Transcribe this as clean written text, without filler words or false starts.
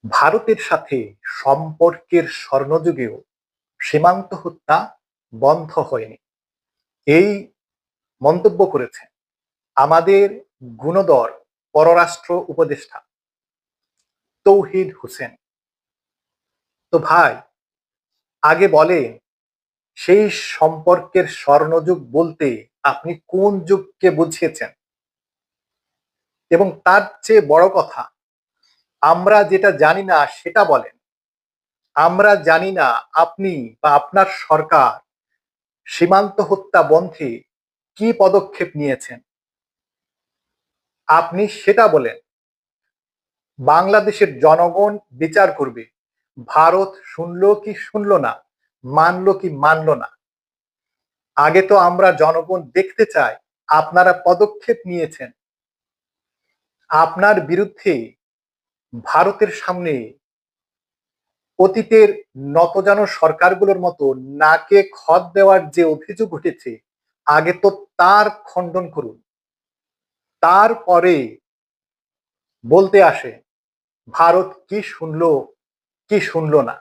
ভারতের সাথে সম্পর্কের স্বর্ণযুগেও সীমান্ত হত্যা বন্ধ হয়নি, এই মন্তব্য করেছেন আমাদের গুণধর পররাষ্ট্র উপদেষ্টা তৌহিদ হোসেন। তো ভাই, আগে বলে সেই সম্পর্কের স্বর্ণযুগ বলতে আপনি কোন যুগকে বুঝিয়েছেন? এবং তার চেয়ে বড় কথা, আমরা যেটা জানি না সেটা বলেন। আমরা জানি না আপনি বা আপনার সরকার সীমান্ত হত্যা বন্ধে কি পদক্ষেপ নিয়েছেন, আপনি সেটা বলেন। বাংলাদেশের জনগণ বিচার করবে ভারত শুনলো কি শুনলো না, মানলো কি মানলো না। আগে তো আমরা জনগণ দেখতে চাই আপনারা পদক্ষেপ নিয়েছেন। আপনার বিরুদ্ধে ভারতের সামনে অতীতের নতজানু সরকারগুলোর মতো নাকে খত দেওয়ার যে অভিযোগ উঠেছে, আগে তো তার খণ্ডন করুন, তারপরে বলতে আসে ভারত কি শুনলো কি শুনলো না।